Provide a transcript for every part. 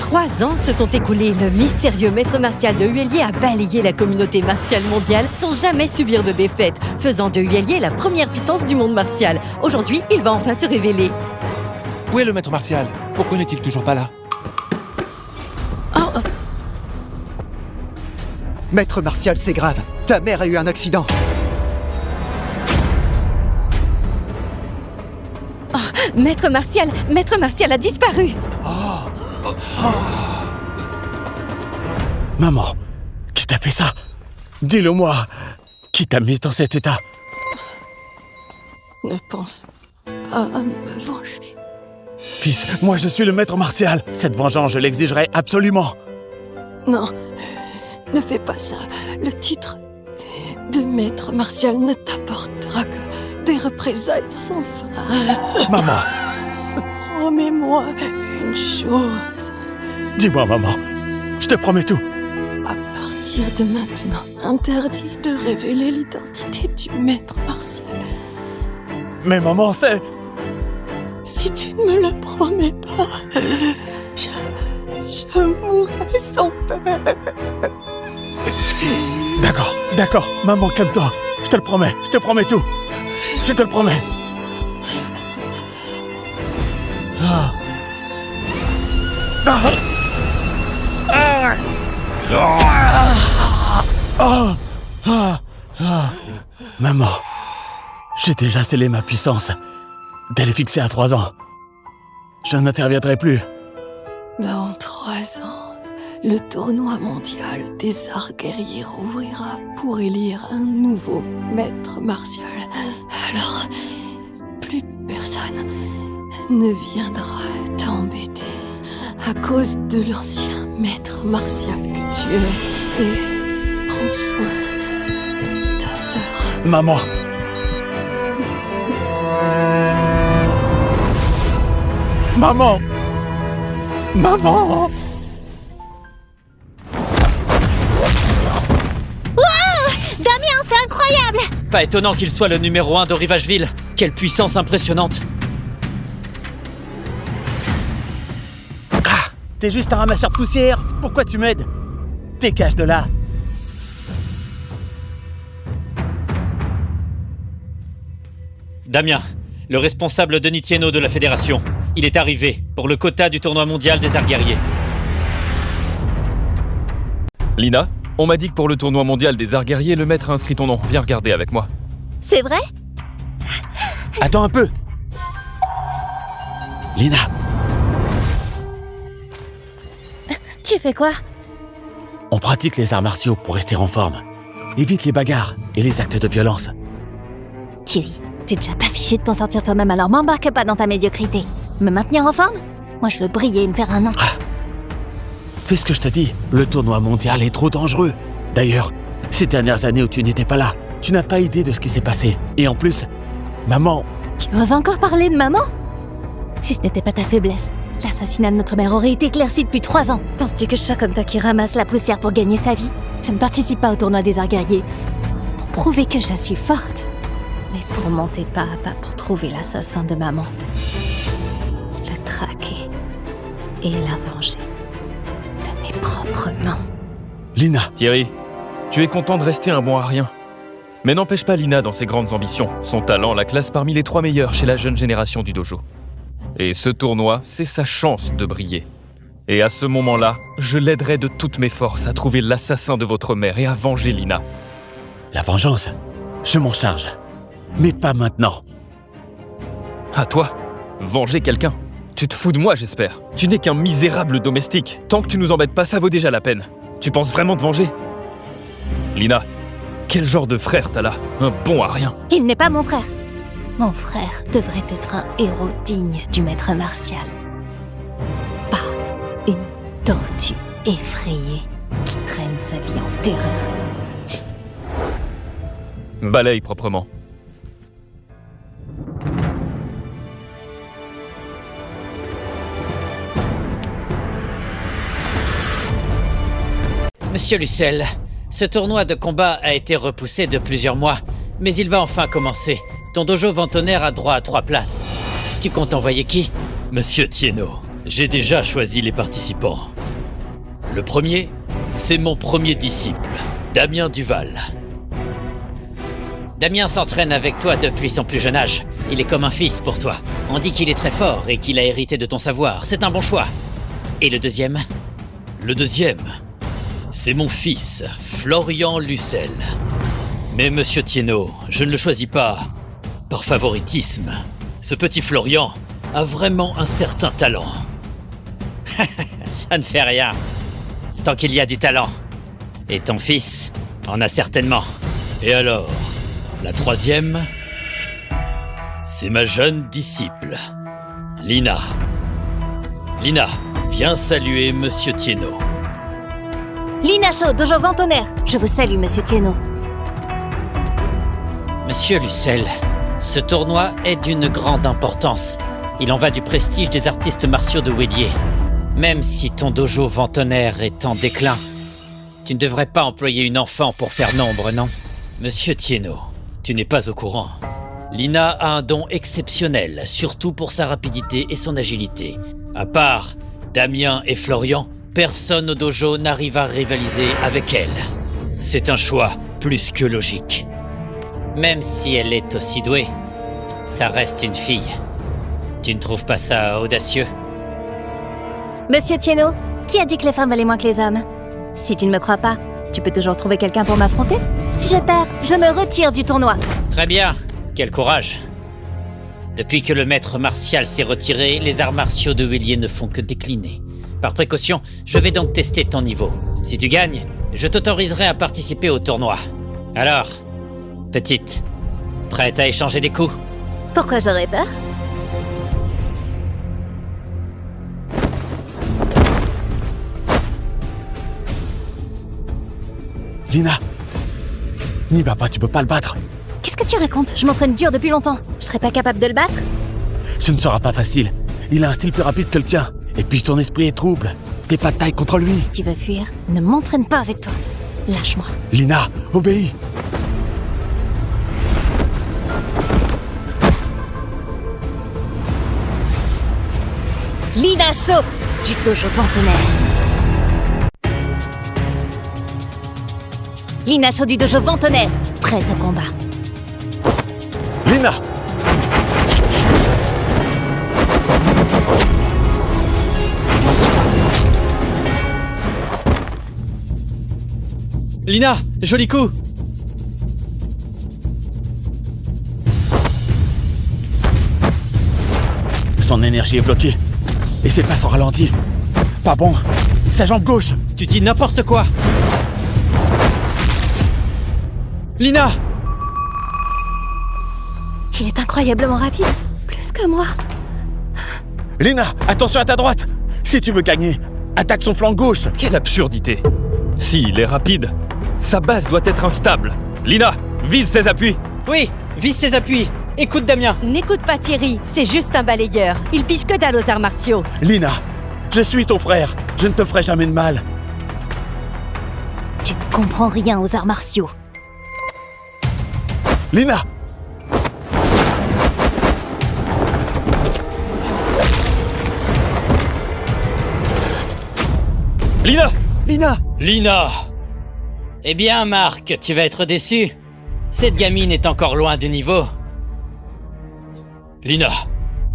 3 ans se sont écoulés. Le mystérieux maître martial de Huelier a balayé la communauté martiale mondiale sans jamais subir de défaite, faisant de Huelier la première puissance du monde martial. Aujourd'hui, il va enfin se révéler. Où est le maître martial? Pourquoi n'est-il toujours pas là? Maître martial, c'est grave. Ta mère a eu un accident. Maître martial a disparu. Maman, qui t'a fait ça? Dis-le-moi. Qui t'a mis dans cet état? Ne pense pas à me venger. Fils, moi je suis le maître martial. Cette vengeance, je l'exigerai absolument. Non, ne fais pas ça. Le titre de maître martial ne t'apportera que des représailles sans fin. Maman, Promets-moi une chose. dis-moi maman. Je te promets tout. À partir de maintenant, interdit de révéler l'identité du maître martial. Mais maman, c'est... Si tu ne me le promets pas, je mourrai sans peur. D'accord. Maman, calme-toi. Je te promets tout. Je te le promets. Maman, j'ai déjà scellé ma puissance. Elle est fixée à 3 ans. Je n'interviendrai plus. Dans 3 ans, le tournoi mondial des arts guerriers rouvrira pour élire un nouveau maître martial. Alors, plus personne ne viendra t'embêter à cause de l'ancien maître martial que tu es. Et prends soin de ta sœur. Maman. Maman. Damien, c'est incroyable! Pas étonnant qu'il soit le numéro 1 de Rivageville. Quelle puissance impressionnante! T'es juste un ramasseur de poussière. Pourquoi tu m'aides? Dégage de là. Damien, le responsable Denis Tienot de la Fédération. Il est arrivé pour le quota du tournoi mondial des arts guerriers. Lina, on m'a dit que pour le tournoi mondial des arts guerriers, le maître a inscrit ton nom. Viens regarder avec moi. C'est vrai? Attends un peu. Lina, Tu fais quoi? on pratique les arts martiaux pour rester en forme. Évite les bagarres et les actes de violence. Thierry, t'es déjà pas fichu de t'en sortir toi-même, alors m'embarque pas dans ta médiocrité. Me maintenir en forme? Moi, je veux briller et me faire un nom. Fais ce que je te dis. Le tournoi mondial est trop dangereux. D'ailleurs, ces dernières années où tu n'étais pas là, tu n'as pas idée de ce qui s'est passé. Et en plus, maman... Tu oses encore parler de maman? Si ce n'était pas ta faiblesse, l'assassinat de notre mère aurait été éclairci depuis 3 ans. Penses-tu que je sois comme toi qui ramasse la poussière pour gagner sa vie? Je ne participe pas au tournoi des arts guerriers pour prouver que je suis forte, mais pour monter pas à pas pour trouver l'assassin de maman. Le traquer et la venger de mes propres mains. Lina, Thierry, tu es content de rester un bon à rien. Mais n'empêche pas Lina dans ses grandes ambitions. Son talent la classe parmi les 3 meilleurs chez la jeune génération du dojo. Et ce tournoi, c'est sa chance de briller. Et à ce moment-là, je l'aiderai de toutes mes forces à trouver l'assassin de votre mère et à venger Lina. la vengeance, je m'en charge. Mais pas maintenant. À toi? Venger quelqu'un? Tu te fous de moi, j'espère. Tu n'es qu'un misérable domestique. Tant que tu nous embêtes pas, ça vaut déjà la peine. Tu penses vraiment te venger? Lina, quel genre de frère t'as là? Un bon à rien. Il n'est pas mon frère. Mon frère devrait être un héros digne du maître martial. Pas une tortue effrayée qui traîne sa vie en terreur. Balaye proprement. Monsieur Lucel, ce tournoi de combat a été repoussé de plusieurs mois, mais il va enfin commencer. Ton dojo Ventonnerre a droit à 3 places. Tu comptes envoyer qui? Monsieur Tienot, j'ai déjà choisi les participants. Le premier, c'est mon premier disciple, Damien Duval. Damien s'entraîne avec toi depuis son plus jeune âge. Il est comme un fils pour toi. On dit qu'il est très fort et qu'il a hérité de ton savoir. C'est un bon choix. Et le deuxième? Le deuxième, c'est mon fils, Florian Lucel. Mais Monsieur Thienot, je ne le choisis pas par favoritisme. Ce petit Florian a vraiment un certain talent. Ça ne fait rien, tant qu'il y a du talent. Et ton fils en a certainement. Et alors, la troisième, c'est ma jeune disciple, Lina. Lina, viens saluer Monsieur Thienot. Lina Shaw, Dojo Vent Tonnerre. Je vous salue, Monsieur Thienot. Monsieur Lucel, ce tournoi est d'une grande importance. Il en va du prestige des artistes martiaux de Wélier. Même si ton dojo Vent Tonnerre est en déclin, tu ne devrais pas employer une enfant pour faire nombre, non? Monsieur Thienot, tu n'es pas au courant. Lina a un don exceptionnel, surtout pour sa rapidité et son agilité. À part Damien et Florian, personne au dojo n'arrive à rivaliser avec elle. C'est un choix plus que logique. Même si elle est aussi douée, ça reste une fille. Tu ne trouves pas ça audacieux? Monsieur Thienot, qui a dit que les femmes valaient moins que les hommes? Si tu ne me crois pas, tu peux toujours trouver quelqu'un pour m'affronter. Si je perds, je me retire du tournoi. Très bien, quel courage. Depuis que le maître martial s'est retiré, les arts martiaux de Wélier ne font que décliner. Par précaution, je vais donc tester ton niveau. Si tu gagnes, je t'autoriserai à participer au tournoi. Alors, petite, prête à échanger des coups? Pourquoi j'aurais peur? Lina, n'y va pas, tu peux pas le battre. Qu'est-ce que tu racontes? Je m'entraîne dur depuis longtemps. Je serais pas capable de le battre? Ce ne sera pas facile. Il a un style plus rapide que le tien. Et puis ton esprit est trouble. T'es pas de taille contre lui. Si tu veux fuir, ne m'entraîne pas avec toi. Lâche-moi. Lina, obéis. Lina Shaw, du Dojo Vent Tonnerre. Lina Shaw du Dojo Vent Tonnerre, prête au combat. Lina! Lina, joli coup! Son énergie est bloquée. Et ses pas sont ralentis. Pas bon. Sa jambe gauche. Tu dis n'importe quoi! Lina! Il est incroyablement rapide. Plus que moi. Lina, attention à ta droite. Si tu veux gagner, attaque son flanc gauche. Quelle absurdité! Si, il est rapide, sa base doit être instable. Lina, vise ses appuis. Oui, vise ses appuis. Écoute Damien. N'écoute pas Thierry, c'est juste un balayeur. Il pige que dalle aux arts martiaux. Lina, je suis ton frère. Je ne te ferai jamais de mal. Tu ne comprends rien aux arts martiaux. Lina! Lina! Lina! Lina! Eh bien, Marc, tu vas être déçu. Cette gamine est encore loin du niveau. Lina,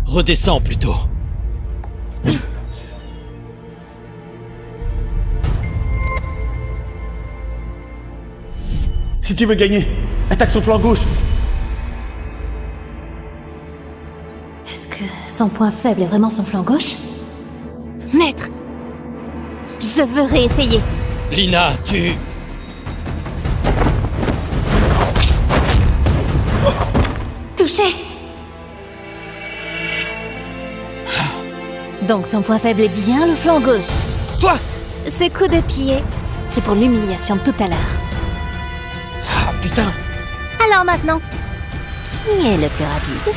redescends plutôt. Si tu veux gagner, attaque son flanc gauche. Est-ce que son point faible est vraiment son flanc gauche? Maître! Je veux réessayer. Lina, tu... Touché! Donc ton point faible est bien le flanc gauche. Toi! Ce coup de pied, c'est pour l'humiliation de tout à l'heure. Ah, putain! Alors maintenant, qui est le plus rapide?